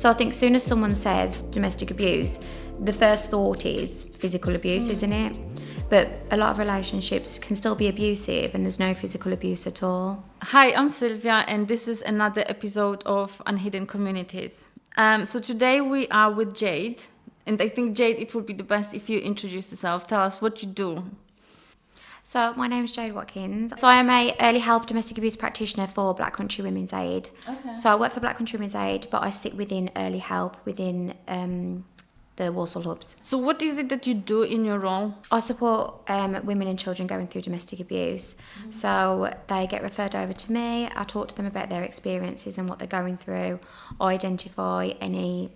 So I think as soon as someone says domestic abuse, the first thought is physical abuse, isn't it? But a lot of relationships can still be abusive and there's no physical abuse at all. Hi, I'm Sylvia and this is another episode of Unhidden Communities. So today we are with Jade, and I think Jade, it would be the best if you introduce yourself. Tell us what you do. So my name's Jade Watkins. So I am a early help domestic abuse practitioner for Black Country Women's Aid. Okay. So I work for Black Country Women's Aid, but I sit within early help within the Walsall hubs. So what is it that you do in your role? I support women and children going through domestic abuse. So they get referred over to me. I talk to them about their experiences and what they're going through. I identify any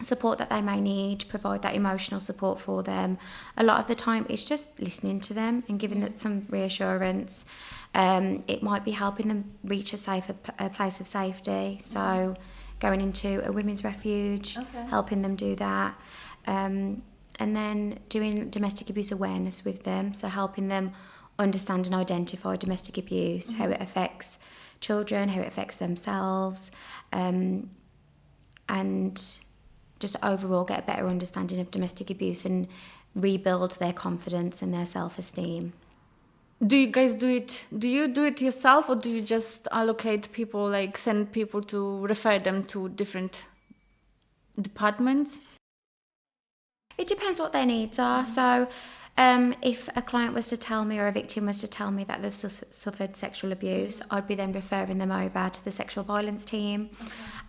support that they may need, provide that emotional support for them. A lot of the time it's just listening to them and giving them some reassurance. It might be helping them reach a place of safety. So going into a women's refuge, helping them do that. And then doing domestic abuse awareness with them, so helping them understand and identify domestic abuse, how it affects children, how it affects themselves, and just overall get a better understanding of domestic abuse and rebuild their confidence and their self-esteem. Do you guys do it? Do you do it yourself, or do you just allocate people, like send people to refer them to different departments? It depends what their needs are. So if a client was to tell me, or a victim was to tell me that they've suffered sexual abuse, I'd be then referring them over to the sexual violence team.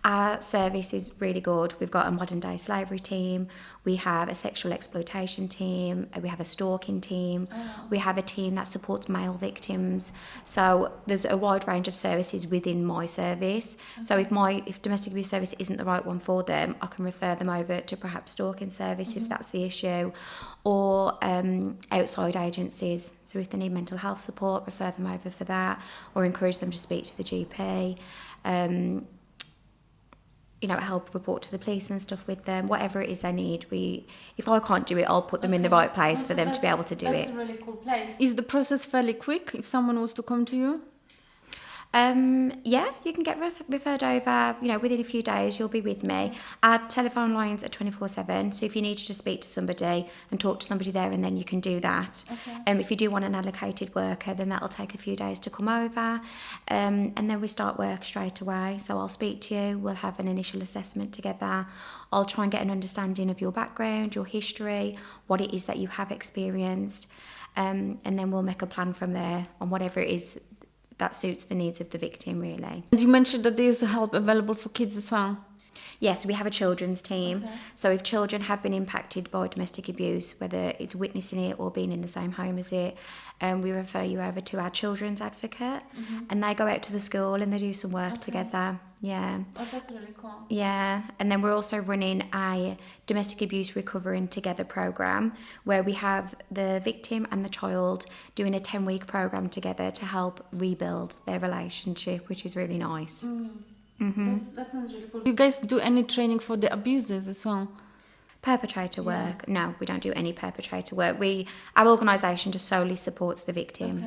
Our service is really good. We've got a modern day slavery team, we have a sexual exploitation team, we have a stalking team, we have a team that supports male victims. So there's a wide range of services within my service. So if domestic abuse service isn't the right one for them, I can refer them over to perhaps stalking service if that's the issue, or outside agencies. So if they need mental health support, refer them over for that, or encourage them to speak to the GP. Help report to the police and stuff with them, whatever it is they need. If I can't do it, I'll put them in the right place for them to be able to do it. That's a really cool place. Is the process fairly quick if someone was to come to you? Yeah, you can get referred over, within a few days you'll be with me. Our telephone lines are 24/7, so if you need to just speak to somebody and talk to somebody there and then you can do that. If you do want an allocated worker, then that'll take a few days to come over, and then we start work straight away. So I'll speak to you, we'll have an initial assessment together. I'll try and get an understanding of your background, your history, what it is that you have experienced, and then we'll make a plan from there on whatever it is that suits the needs of the victim, really. And you mentioned that there is help available for kids as well. Yes, we have a children's team. So if children have been impacted by domestic abuse, whether it's witnessing it or being in the same home as it, we refer you over to our children's advocate, and they go out to the school and they do some work together. Yeah. Oh, that's really cool. Yeah, and then we're also running a domestic abuse recovering together program where we have the victim and the child doing a 10-week program together to help rebuild their relationship, which is really nice. That sounds really cool. Do you guys do any training for the abusers as well? Perpetrator work? No, we don't do any perpetrator work. Our organisation just solely supports the victim.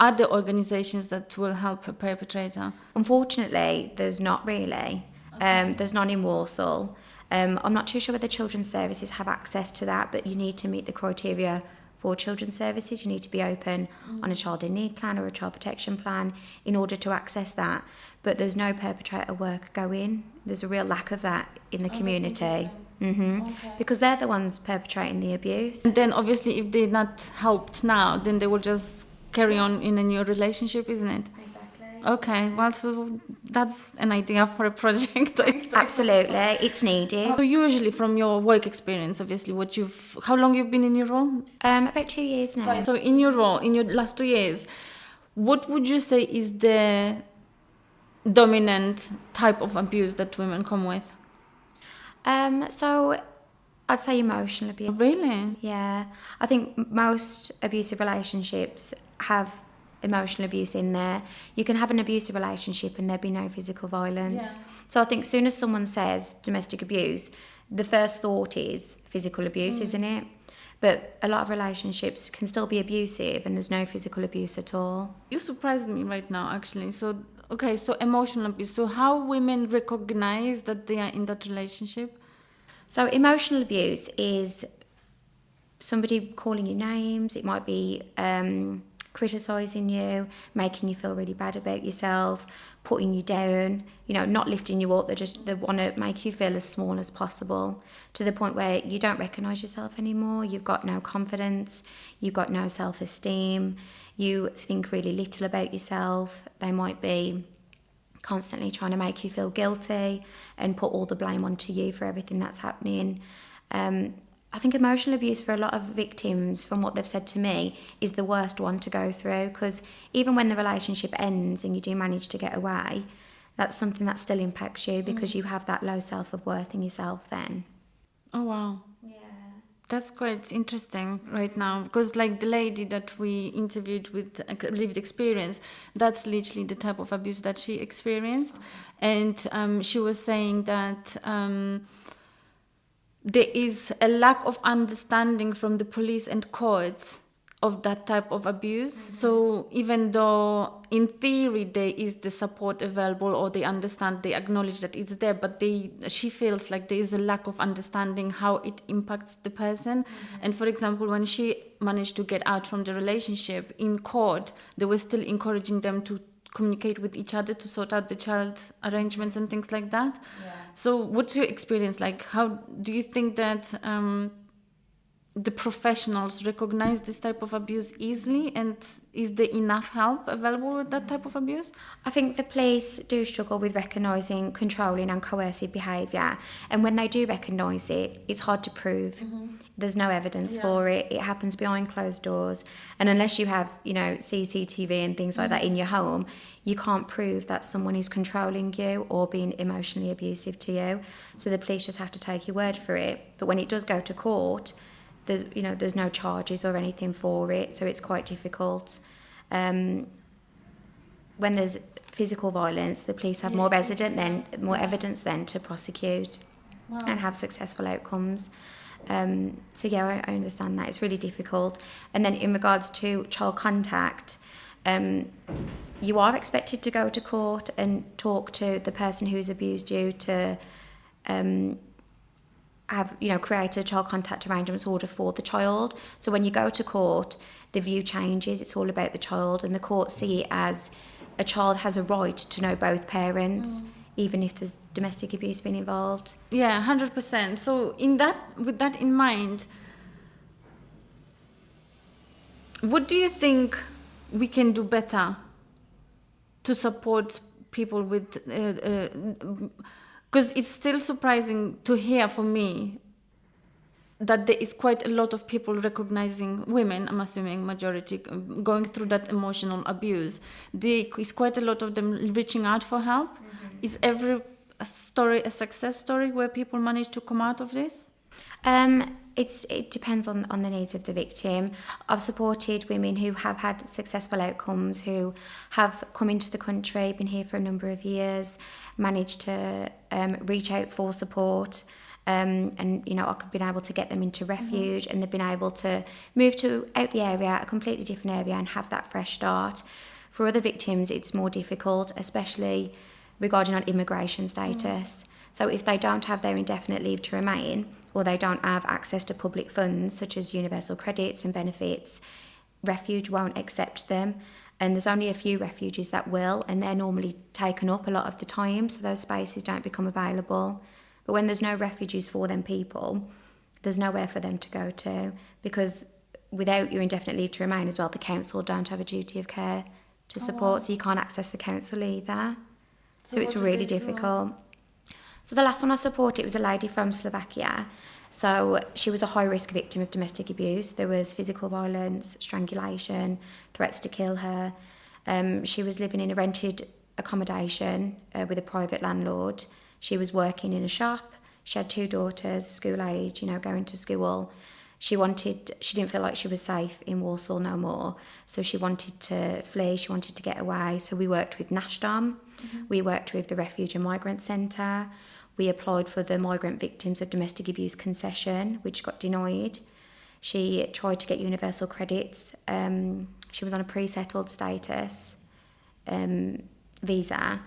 Are there organisations that will help a perpetrator? Unfortunately, there's not really. There's none in Walsall. I'm not too sure whether children's services have access to that, but you need to meet the criteria for children's services. You need to be open on a child in need plan or a child protection plan in order to access that. But there's no perpetrator work going. There's a real lack of that in the community. Because they're the ones perpetrating the abuse. And then obviously if they're not helped now, then they will just carry on in a new relationship, isn't it? Exactly. Okay, well, so that's an idea for a project. Absolutely, it's needed. So usually from your work experience, obviously, how long you've been in your role? About 2 years now. Right. So in your role, in your last 2 years, what would you say is the dominant type of abuse that women come with? So I'd say emotional abuse. Really? Yeah. I think most abusive relationships have emotional abuse in there. You can have an abusive relationship and there be no physical violence. So I think as soon as someone says domestic abuse, the first thought is physical abuse, isn't it? But a lot of relationships can still be abusive and there's no physical abuse at all. You surprised me right now, actually. So okay, so emotional abuse. So how women recognize that they are in that relationship? So emotional abuse is somebody calling you names. It might be criticising you, making you feel really bad about yourself, putting you down, not lifting you up. They want to make you feel as small as possible, to the point where you don't recognise yourself anymore. You've got no confidence, you've got no self-esteem, you think really little about yourself. They might be constantly trying to make you feel guilty and put all the blame onto you for everything that's happening. I think emotional abuse for a lot of victims, from what they've said to me, is the worst one to go through, because even when the relationship ends and you do manage to get away, that's something that still impacts you, because you have that low self-worth in yourself then. Oh, wow. Yeah. That's quite interesting right now, because like the lady that we interviewed with lived experience, that's literally the type of abuse that she experienced. And she was saying that there is a lack of understanding from the police and courts of that type of abuse. So even though in theory there is the support available, or they understand, they acknowledge that it's there, but she feels like there is a lack of understanding how it impacts the person. And for example, when she managed to get out from the relationship, in court they were still encouraging them to communicate with each other to sort out the child arrangements and things like that. So what's your experience like? How do you think that the professionals recognize this type of abuse easily, and is there enough help available with that type of abuse? I think the police do struggle with recognising controlling and coercive behaviour, and when they do recognise it, it's hard to prove. There's no evidence for it. It happens behind closed doors, and unless you have, CCTV and things like that in your home, you can't prove that someone is controlling you or being emotionally abusive to you. So the police just have to take your word for it. But when it does go to court, there's no charges or anything for it, so it's quite difficult. When there's physical violence, the police have more evidence then to prosecute and have successful outcomes. So I understand that. It's really difficult. And then in regards to child contact, you are expected to go to court and talk to the person who's abused you to have create a child contact arrangements order for the child. So when you go to court, the view changes. It's all about the child, and the court see it as a child has a right to know both parents, even if there's domestic abuse being involved. Yeah, 100%. So with that in mind, what do you think we can do better to support people with because it's still surprising to hear for me that there is quite a lot of people recognizing women, I'm assuming majority, going through that emotional abuse. There is quite a lot of them reaching out for help. Is every story a success story where people manage to come out of this? It depends on the needs of the victim. I've supported women who have had successful outcomes, who have come into the country, been here for a number of years, managed to reach out for support, and I've been able to get them into refuge, and they've been able to move to out the area, a completely different area, and have that fresh start. For other victims, it's more difficult, especially regarding on immigration status. So if they don't have their indefinite leave to remain, or they don't have access to public funds such as universal credits and benefits, refuge won't accept them. And there's only a few refuges that will, and they're normally taken up a lot of the time, so those spaces don't become available. But when there's no refuges for them people, there's nowhere for them to go to, because without your indefinite leave to remain as well, the council don't have a duty of care to support, so you can't access the council either. So it's really difficult. So the last one I supported was a lady from Slovakia. So she was a high-risk victim of domestic abuse. There was physical violence, strangulation, threats to kill her. She was living in a rented accommodation with a private landlord. She was working in a shop. She had 2 daughters, school age, going to school. She didn't feel like she was safe in Warsaw no more. So she wanted to flee, she wanted to get away. So we worked with NASHDOM, we worked with the Refuge and Migrant Centre. We applied for the Migrant Victims of Domestic Abuse concession, which got denied. She tried to get universal credits. She was on a pre-settled status. visa,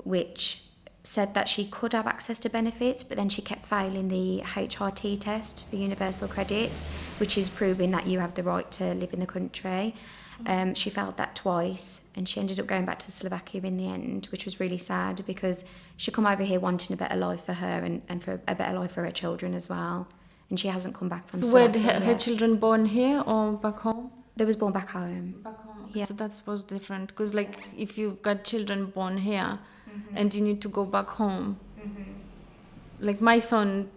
which said that she could have access to benefits, but then she kept failing the HRT test for universal credits, which is proving that you have the right to live in the country. She failed that twice, and she ended up going back to Slovakia in the end, which was really sad because she come over here wanting a better life for her and for a better life for her children as well. And she hasn't come back from Slovakia Were her yet. children born here or back home? They was born back home. Back home. Okay. Yeah. So that's was different because like if you've got children born here and you need to go back home, like my son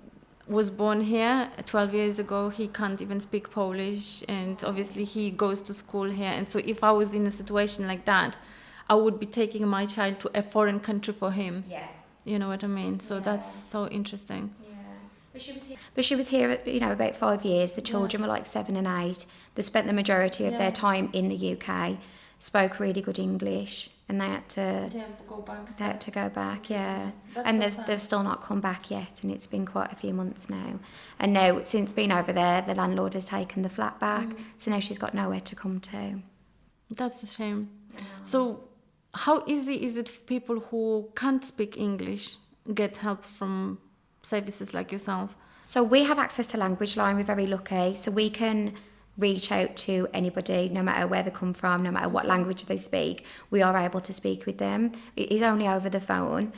was born here 12 years ago. He can't even speak Polish, and obviously he goes to school here. And so if I was in a situation like that, I would be taking my child to a foreign country for him. Yeah. You know what I mean? So Yeah. that's so interesting. But she was here, about 5 years. The children were like 7 and 8. They spent the majority of their time in the UK, spoke really good English, and they had to go back. they had to go back, yeah. That's And so they've sad. they've still not come back yet, and it's been quite a few months now. And now, since being over there, the landlord has taken the flat back, so now she's got nowhere to come to. That's a shame. So, how easy is it for people who can't speak English get help from services like yourself? So we have access to Language Line. We're very lucky, so we can reach out to anybody, no matter where they come from, no matter what language they speak. We are able to speak with them. It is only over the phone,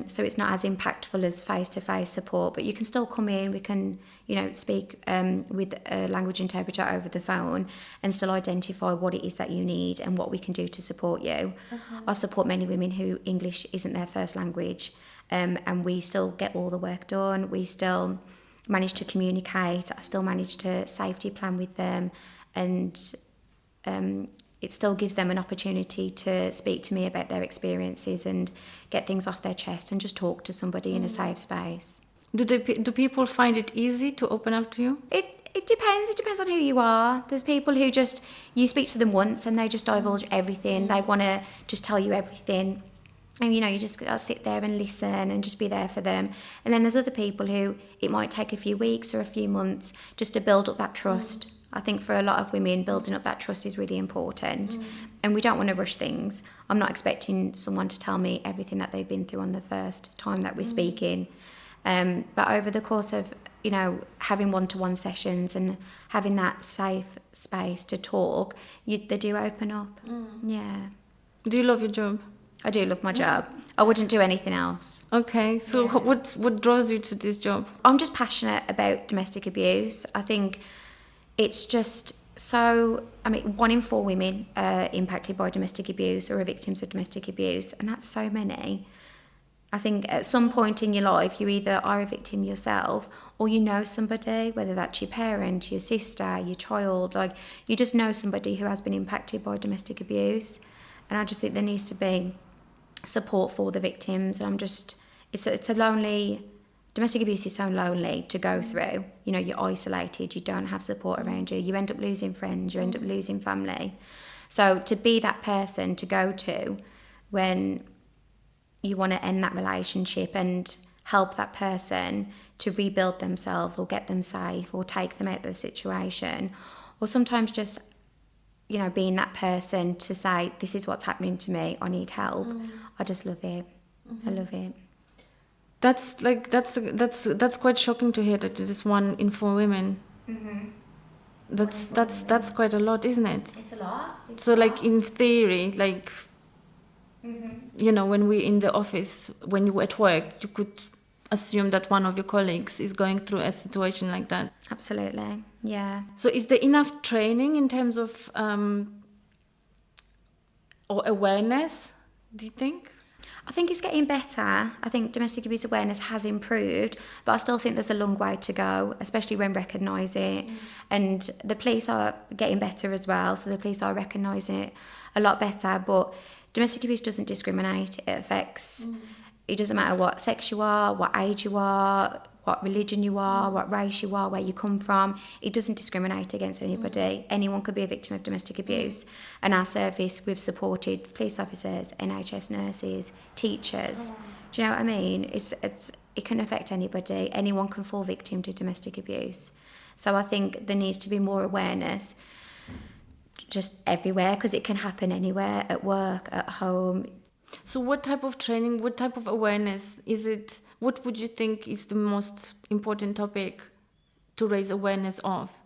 so it's not as impactful as face-to-face support, but you can still come in. We can, speak with a language interpreter over the phone and still identify what it is that you need and what we can do to support you. I support many women who English isn't their first language, and we still get all the work done. We still manage to communicate. I still manage to safety plan with them, and it still gives them an opportunity to speak to me about their experiences and get things off their chest and just talk to somebody in a safe space. Do people find it easy to open up to you? It depends. It depends on who you are. There's people who just, you speak to them once and they just divulge everything. They want to just tell you everything. And, you just gotta sit there and listen and just be there for them. And then there's other people who it might take a few weeks or a few months just to build up that trust. I think for a lot of women, building up that trust is really important. And we don't want to rush things. I'm not expecting someone to tell me everything that they've been through on the first time that we're speaking. But over the course of, having one-to-one sessions and having that safe space to talk, they do open up. Yeah. Do you love your job? I do love my job. I wouldn't do anything else. Okay, so what draws you to this job? I'm just passionate about domestic abuse. I think it's just so, 1 in 4 women are impacted by domestic abuse or are victims of domestic abuse, and that's so many. I think at some point in your life, you either are a victim yourself or you know somebody, whether that's your parent, your sister, your child, you just know somebody who has been impacted by domestic abuse. And I just think there needs to be support for the victims. And it's a lonely, domestic abuse is so lonely to go through. You're isolated, you don't have support around you, you end up losing friends, you end up losing family. So to be that person to go to when you want to end that relationship and help that person to rebuild themselves or get them safe or take them out of the situation, or sometimes just being that person to say, this is what's happening to me, I need help. I just love it. I love it. That's quite shocking to hear that it is 1 in 4 women. That's quite a lot, isn't it? It's a lot. So in theory, when we're in the office, when you're at work, you could assume that one of your colleagues is going through a situation like that. Absolutely, yeah. So is there enough training in terms of or awareness, do you think? I think it's getting better. I think domestic abuse awareness has improved, but I still think there's a long way to go, especially when recognising it. And the police are getting better as well, so the police are recognising it a lot better. But domestic abuse doesn't discriminate. It affects, it doesn't matter what sex you are, what age you are, what religion you are, what race you are, where you come from. It doesn't discriminate against anybody. Anyone could be a victim of domestic abuse. And our service, we've supported police officers, NHS nurses, teachers. Do you know what I mean? It can affect anybody. Anyone can fall victim to domestic abuse. So I think there needs to be more awareness just everywhere, because it can happen anywhere, at work, at home. So what type of training, what type of awareness is it? What would you think is the most important topic to raise awareness of?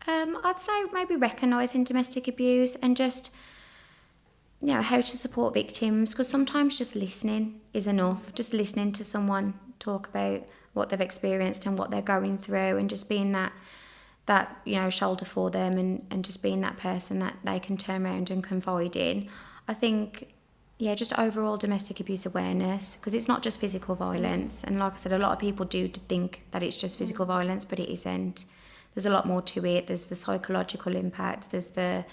I'd say maybe recognising domestic abuse and just, how to support victims, because sometimes just listening is enough. Just listening to someone talk about what they've experienced and what they're going through, and just being that shoulder for them, and just being that person that they can turn around and confide in. I think, just overall domestic abuse awareness, because it's not just physical violence. And like I said, a lot of people do think that it's just physical violence, but it isn't. There's a lot more to it. There's the psychological impact, there's the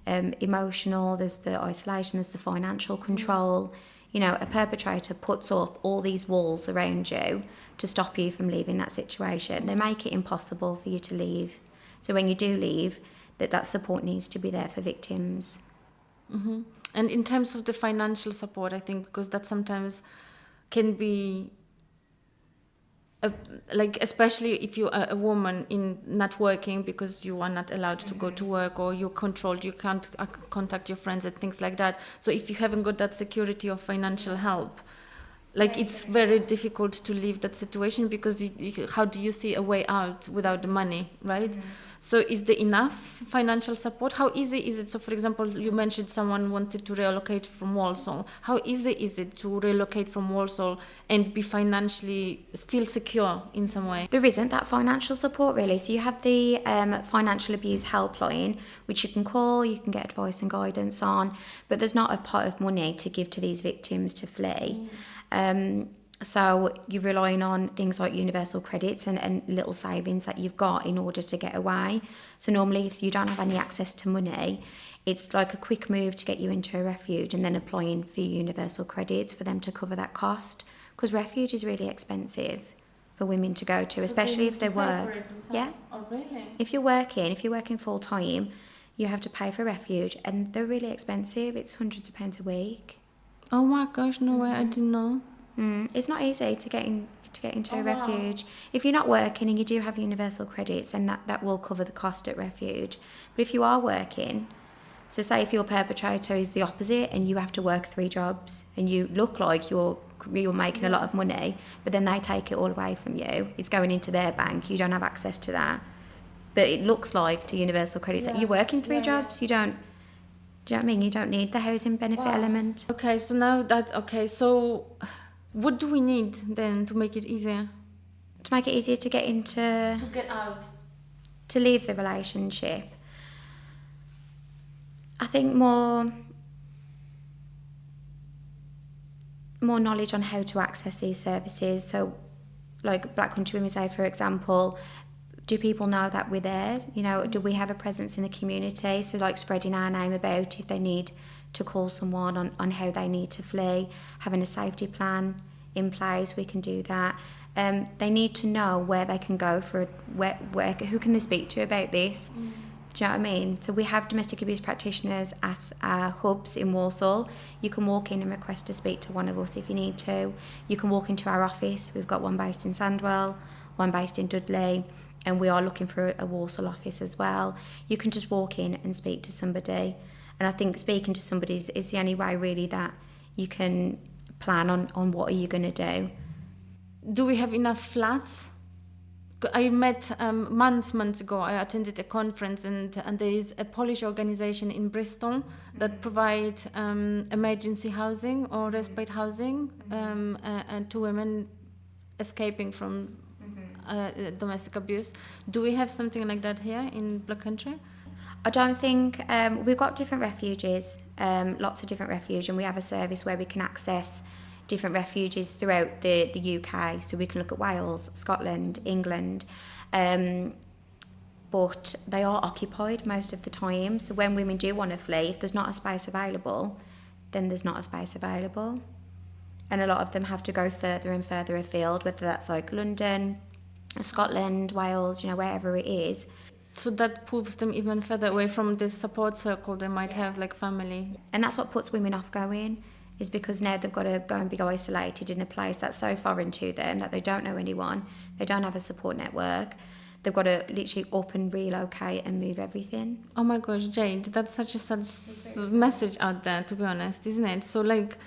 emotional, there's the isolation, there's the financial control. A perpetrator puts up all these walls around you to stop you from leaving that situation. They make it impossible for you to leave. So when you do leave, that support needs to be there for victims. Mm-hmm. And in terms of the financial support, I think, because that sometimes can be, especially if you are a woman in not working because you are not allowed to go to work, or you're controlled, you can't contact your friends and things like that. So if you haven't got that security of financial help, it's very difficult to leave that situation, because how do you see a way out without the money, right? Mm-hmm. So is there enough financial support? How easy is it? So for example, you mentioned someone wanted to relocate from Warsaw. How easy is it to relocate from Warsaw and be financially, feel secure in some way? There isn't that financial support really. So you have the financial abuse helpline, which you can call, you can get advice and guidance on, but there's not a pot of money to give to these victims to flee. So you're relying on things like universal credits and little savings that you've got in order to get away. So normally if you don't have any access to money, it's like a quick move to get you into a refuge, and then applying for universal credits for them to cover that cost. Because refuge is really expensive for women to go to, especially if they work. Yeah. Oh, really? If you're working full time, you have to pay for refuge, and they're really expensive. It's hundreds of pounds a week. Oh my gosh, no way, I didn't know. It's not easy to get into a refuge. Wow. If you're not working and you do have universal credits, then that will cover the cost at refuge. But if you are working, so say if your perpetrator is the opposite and you have to work 3 jobs and you look like you're making a lot of money, but then they take it all away from you, it's going into their bank, you don't have access to that. But it looks like to universal credits that you're working 3 jobs, you don't. Do you know what I mean? You don't need the housing benefit element. Okay, so now so what do we need then to make it easier? To make it easier to get into... To get out. To leave the relationship. I think more knowledge on how to access these services. So like Black Country Women's Aid, for example, do people know that we're there? Do we have a presence in the community? So like spreading our name about if they need to call someone on how they need to flee, having a safety plan in place, we can do that. They need to know where they can go for who can they speak to about this. Do you know what I mean? So we have domestic abuse practitioners at our hubs in Warsaw. You can walk in and request to speak to one of us if you need to. You can walk into our office. We've got one based in Sandwell, one based in Dudley, and we are looking for a Warsaw office as well. You can just walk in and speak to somebody. And I think speaking to somebody is the only way really that you can plan on what are you going to do. Do we have enough flats? I met months ago, I attended a conference, and there is a Polish organization in Bristol that provide emergency housing or respite housing and to women escaping from domestic abuse. Do we have something like that here in Black Country? I don't think we've got different refuges, lots of different refuge, and we have a service where we can access different refuges throughout the UK. So we can look at Wales, Scotland, England, but they are occupied most of the time. So when women do want to flee, if there's not a space available, then there's not a space available. And a lot of them have to go further and further afield, whether that's like London, Scotland, Wales, wherever it is. So that moves them even further away from the support circle they might have, like family. And that's what puts women off going, is because now they've got to go and be isolated in a place that's so foreign to them, that they don't know anyone, they don't have a support network, they've got to literally up and relocate and move everything. Oh my gosh, Jade, that's such a message out there, to be honest, isn't it? So like,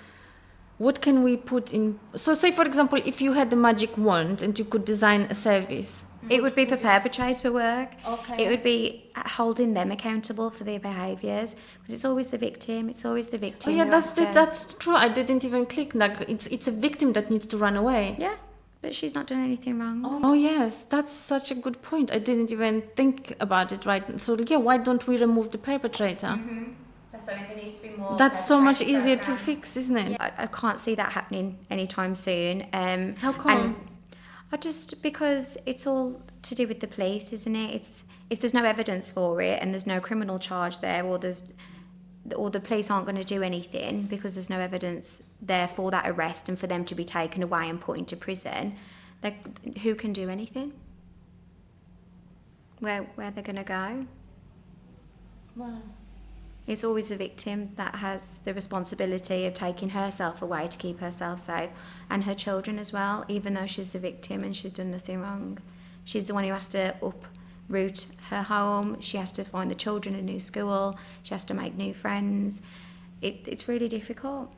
what can we put in? So say, for example, if you had a magic wand and you could design a service. It would be for perpetrator work. Okay. It would be holding them accountable for their behaviours, because it's always the victim. It's always the victim. Oh yeah, who that's has to- that's true. I didn't even click. Like, it's a victim that needs to run away. Yeah, but she's not done anything wrong. Oh yes, that's such a good point. I didn't even think about it right. So yeah, why don't we remove the perpetrator? That's something that needs to be more. That's so much easier to fix, isn't it? I can't see that happening anytime soon. How come? Because it's all to do with the police, isn't it? It's if there's no evidence for it and there's no criminal charge there, or the police aren't going to do anything because there's no evidence there for that arrest and for them to be taken away and put into prison. Who can do anything? Where they're going to go? Wow. It's always the victim that has the responsibility of taking herself away to keep herself safe, and her children as well, even though she's the victim and she's done nothing wrong. She's the one who has to uproot her home, she has to find the children a new school, she has to make new friends. It's really difficult.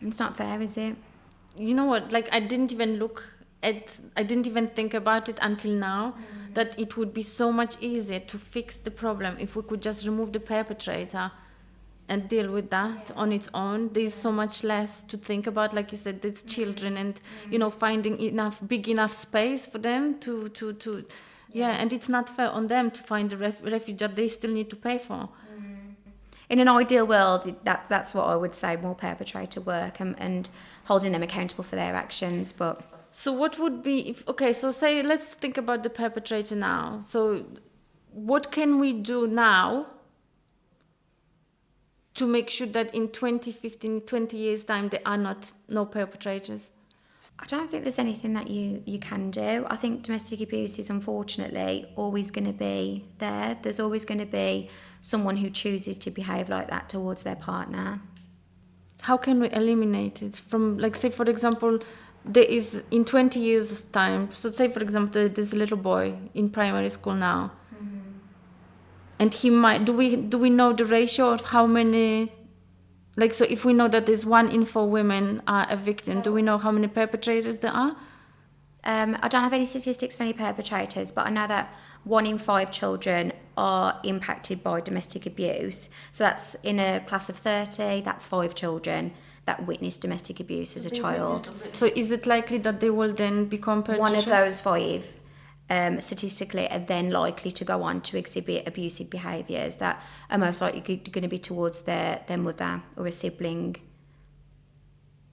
It's not fair, is it? You know what? Like, I didn't even think about it until now, that it would be so much easier to fix the problem if we could just remove the perpetrator and deal with that on its own. There's so much less to think about, like you said, there's children and, finding big enough space for them to and it's not fair on them to find a refuge that they still need to pay for. In an ideal world, that's what I would say, more perpetrator work and holding them accountable for their actions, but... So what would be, so say, let's think about the perpetrator now. So what can we do now to make sure that in 20 years' time, there are no perpetrators? I don't think there's anything that you can do. I think domestic abuse is unfortunately always going to be there. There's always going to be someone who chooses to behave like that towards their partner. How can we eliminate it from, like, say, for example, there is in 20 years' time, so say, for example, there's a little boy in primary school now, and he might, do we know the ratio of how many, like, so if we know that there's 1 in 4 women are a victim, do we know how many perpetrators there are? I don't have any statistics for any perpetrators, but I know that 1 in 5 children are impacted by domestic abuse. So that's in a class of 30, that's 5 children that witnessed domestic abuse as a child. So is it likely that they will then become perpetrators? 1 of those 5 statistically are then likely to go on to exhibit abusive behaviours that are most likely going to be towards their mother or a sibling.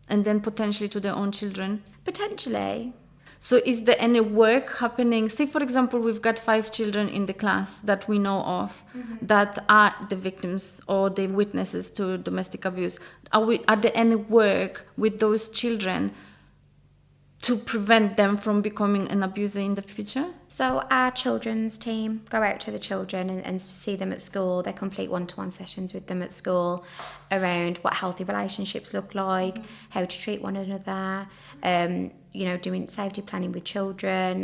And then potentially to their own children? Potentially. So is there any work happening? Say, for example, we've got 5 children in the class that we know of that are the victims or the witnesses to domestic abuse. Are there any work with those children to prevent them from becoming an abuser in the future? So our children's team go out to the children and see them at school. They complete one-to-one sessions with them at school around what healthy relationships look like, how to treat one another, doing safety planning with children,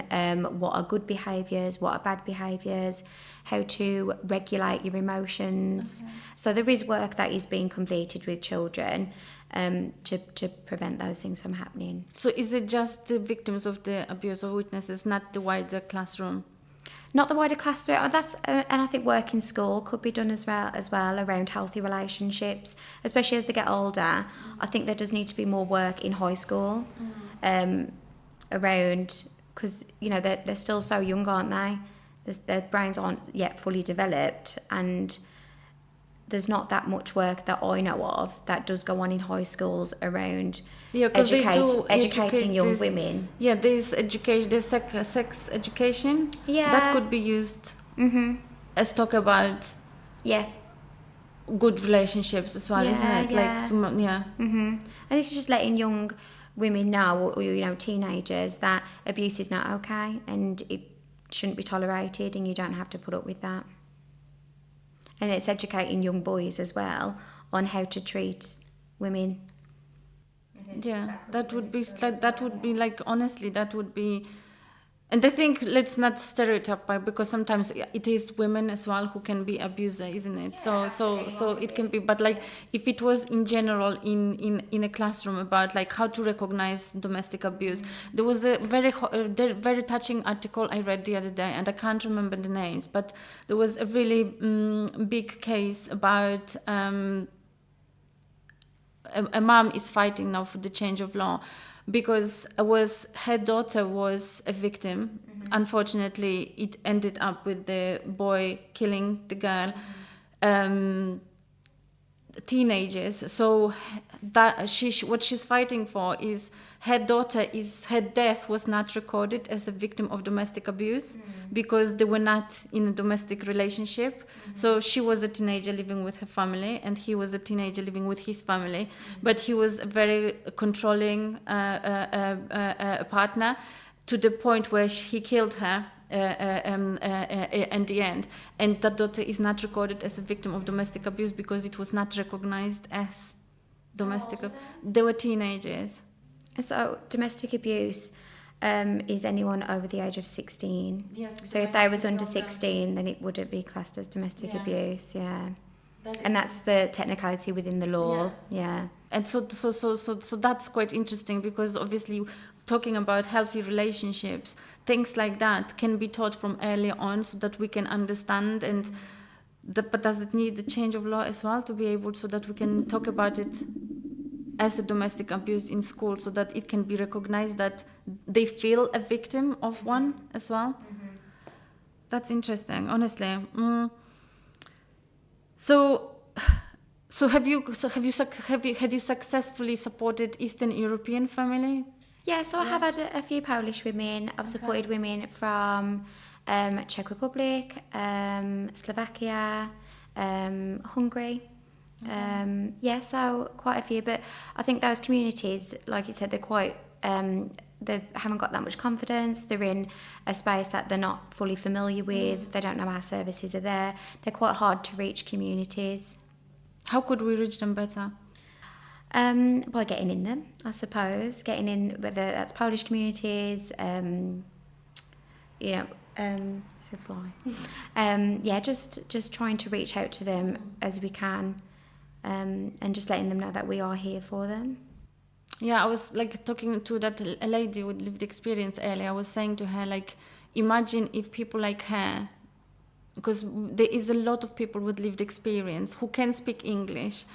what are good behaviours, what are bad behaviours, how to regulate your emotions. Okay. So there is work that is being completed with children to prevent those things from happening. So is it just the victims of the abuse or witnesses, not the wider classroom? Not the wider classroom. And I think work in school could be done as well around healthy relationships, especially as they get older. I think there does need to be more work in high school around, because they're still so young, aren't they? Their brains aren't yet fully developed, and there's not that much work that I know of that does go on in high schools around educating young women. Yeah, there's education, there's sex education. Yeah. That could be used as talk about good relationships as well, isn't it? I think it's just letting young women know, or teenagers, that abuse is not okay and it shouldn't be tolerated, and you don't have to put up with that. And it's educating young boys as well on how to treat women. Yeah, that would be like, honestly, that would be And I think let's not stereotype, because sometimes it is women as well who can be abuser, isn't it? So it can be, but like if it was in general in a classroom about like how to recognize domestic abuse, there was a very touching article I read the other day, and I can't remember the names, but there was a really big case about a mom is fighting now for the change of law because her daughter was a victim. Unfortunately, it ended up with the boy killing the girl. Teenagers. So that what she's fighting for is her death was not recorded as a victim of domestic abuse because they were not in a domestic relationship. So she was a teenager living with her family, and he was a teenager living with his family. But he was a very controlling partner, to the point where he killed her in the end. And that daughter is not recorded as a victim of domestic abuse because it was not recognized as domestic. They were teenagers. So domestic abuse is anyone over the age of 16. Yes. So if they was under 16, then it wouldn't be classed as domestic abuse. Yeah. And that's the technicality within the law. Yeah. And so that's quite interesting, because obviously talking about healthy relationships, things like that can be taught from early on so that we can understand. And but does it need the change of law as well to be able, so that we can talk about it as a domestic abuse in school, so that it can be recognized that they feel a victim of one as well? That's interesting, honestly. So have you successfully supported Eastern European family? Yeah, so I have had a few Polish women. I've supported women from Czech Republic, Slovakia, Hungary. So quite a few. But I think those communities, like you said, they're quite, they haven't got that much confidence. They're in a space that they're not fully familiar with. They don't know our services are there. They're quite hard to reach communities. How could we reach them better? By getting in them, I suppose. Getting in, whether that's Polish communities, the fly. Just trying to reach out to them as we can, and just letting them know that we are here for them. Yeah, I was like talking to a lady with lived experience earlier. I was saying to her, like, imagine if people like her, because there is a lot of people with lived experience who can speak English,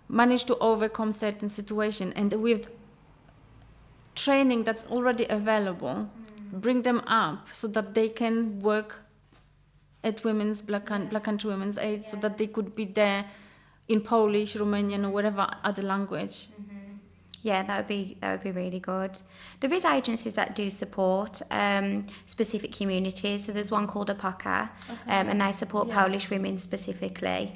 manage to overcome certain situation, and with training that's already available, bring them up so that they can work at Black Country Women's Aid, so that they could be there in Polish, Romanian, or whatever other language. Yeah, that would be really good. There is agencies that do support specific communities. So there's one called OPOKA, and they support Polish women specifically.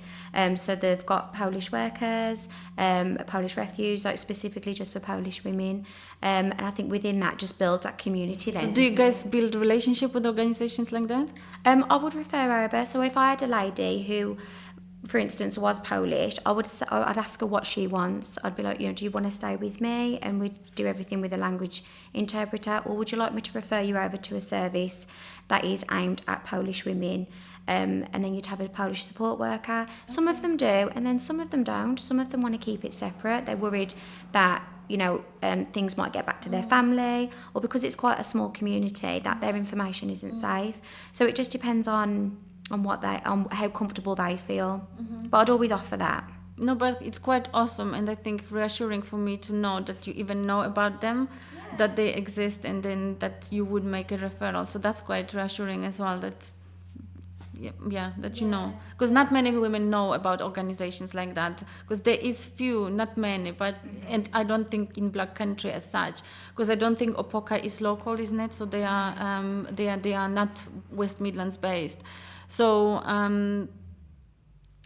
So they've got Polish workers, Polish refuge, like specifically just for Polish women. And I think within that just builds that community then. So do you guys build a relationship with organizations like that? I would refer over. So if I had a lady who, for instance, was Polish, I'd ask her what she wants. I'd be like, do you want to stay with me? And we'd do everything with a language interpreter. Or would you like me to refer you over to a service that is aimed at Polish women? And then you'd have a Polish support worker. Some of them do, and then some of them don't. Some of them want to keep it separate. They're worried that, things might get back to their family, or because it's quite a small community, that their information isn't safe. So it just depends on how comfortable they feel. But I'd always offer that. No, but it's quite awesome, and I think reassuring for me to know that you even know about them, that they exist, and then that you would make a referral. So that's quite reassuring as well, that you know, because not many women know about organizations like that, because there is few, not many, but and I don't think in Black Country as such, because I don't think OPOKA is local, isn't it? So they are not West Midlands based. So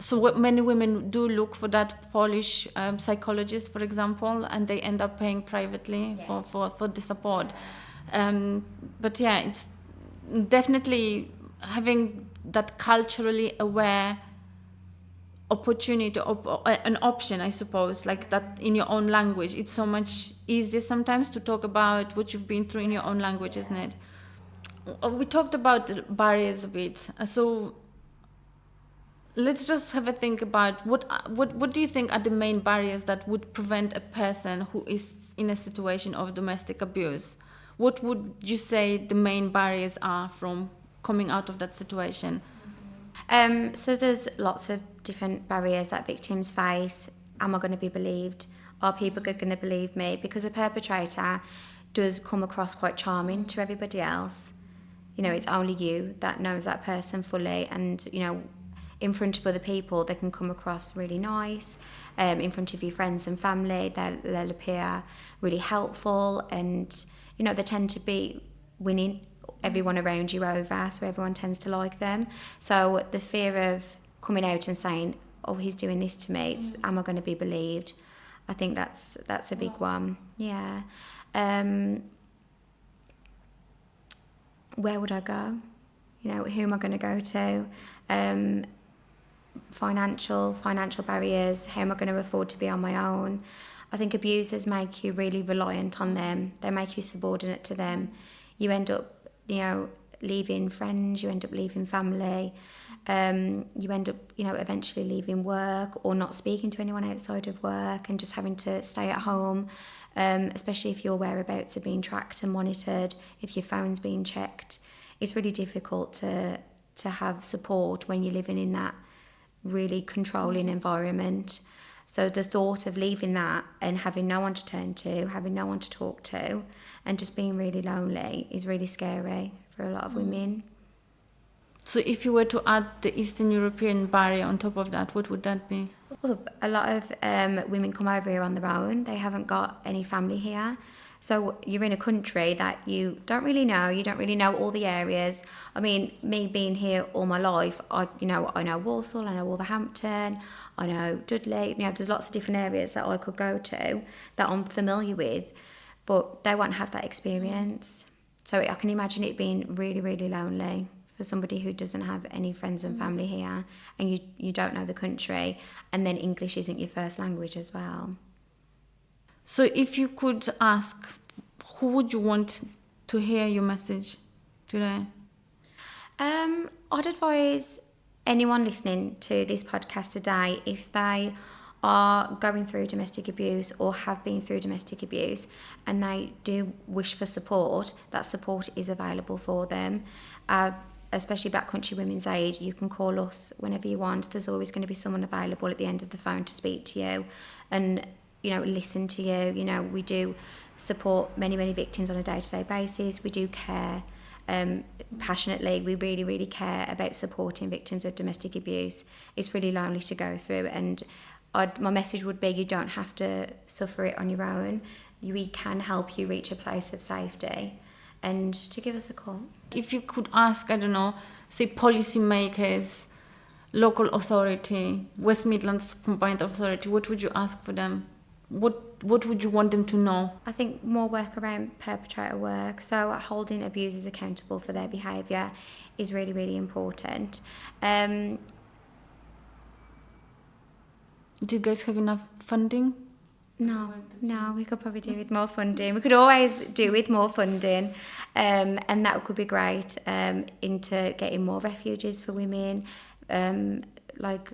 what many women do look for that Polish psychologist, for example, and they end up paying privately for the support. But yeah, it's definitely having that culturally aware opportunity, an option, I suppose, like that in your own language. It's so much easier sometimes to talk about what you've been through in your own language, isn't it? we talked about the barriers a bit. So let's just have a think about what do you think are the main barriers that would prevent a person who is in a situation of domestic abuse? What would you say the main barriers are from coming out of that situation? So there's lots of different barriers that victims face. Am I going to be believed? Are people going to believe me? Because a perpetrator does come across quite charming to everybody else. You know, it's only you that knows that person fully, and you know, in front of other people they can come across really nice. In front of your friends and family they'll appear really helpful, and you know, they tend to be winning everyone around you over, so everyone tends to like them. So the fear of coming out and saying, oh, he's doing this to me, am I going to be believed? I think that's a big one. Yeah. Where would I go? You know, who am I going to go to? Financial barriers. How am I going to afford to be on my own? I think abusers make you really reliant on them. They make you subordinate to them. You end up, you know, leaving friends, you end up leaving family, you end up, you know, eventually leaving work or not speaking to anyone outside of work and just having to stay at home, especially if your whereabouts are being tracked and monitored, if your phone's being checked. It's really difficult to have support when you're living in that really controlling environment. So the thought of leaving that and having no one to turn to, having no one to talk to, and just being really lonely is really scary for a lot of women. So if you were to add the Eastern European barrier on top of that, what would that be? Well, a lot of women come over here on their own. They haven't got any family here. So you're in a country that you don't really know. You don't really know all the areas. I mean, me being here all my life, I know Walsall, I know Wolverhampton, I know Dudley. You know, there's lots of different areas that I could go to that I'm familiar with, but they won't have that experience. So I can imagine it being really, really lonely for somebody who doesn't have any friends and family here, and you don't know the country, and then English isn't your first language as well. So if you could ask, who would you want to hear your message today? I'd advise anyone listening to this podcast today, if they are going through domestic abuse or have been through domestic abuse and they do wish for support, that support is available for them. Especially Black Country Women's Aid, you can call us whenever you want. There's always going to be someone available at the end of the phone to speak to you and, you know, listen to you. You know, we do support many, many victims on a day-to-day basis. We do care passionately. We really, really care about supporting victims of domestic abuse. It's really lonely to go through, and my message would be, you don't have to suffer it on your own. We can help you reach a place of safety, and to give us a call. If you could ask, I don't know, say policymakers, local authority, West Midlands Combined Authority, what would you ask for them? What would you want them to know? I think more work around perpetrator work, so holding abusers accountable for their behaviour is really, really important. Do you guys have enough funding? No, we could probably do with more funding. We could always do with more funding, and that could be great into getting more refuges for women, like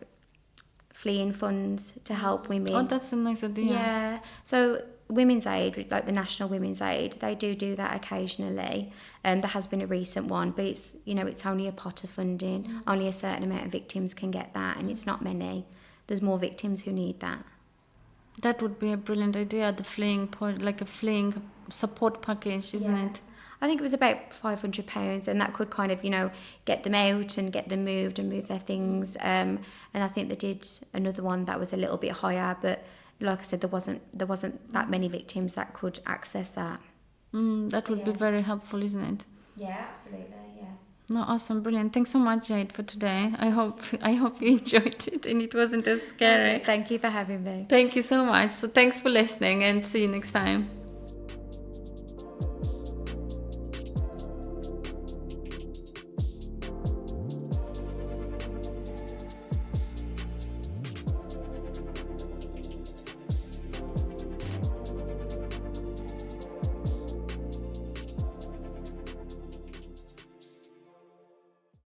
fleeing funds to help women. Oh, that's a nice idea. Yeah. So Women's Aid, like the National Women's Aid, they do that occasionally. There has been a recent one, but it's, you know, it's only a pot of funding. Only a certain amount of victims can get that, and it's not many. There's more victims who need that. That would be a brilliant idea, the fleeing point, like a fleeing support package, isn't it? I think it was about £500, and that could kind of, you know, get them out and get them moved and move their things. And I think they did another one that was a little bit higher, but like I said, there wasn't that many victims that could access that. That would be very helpful, isn't it? Yeah, absolutely. Yeah. No, awesome, brilliant. Thanks so much, Jade, for today. I hope you enjoyed it and it wasn't as scary. Thank you for having me. Thank you so much. So thanks for listening, and see you next time.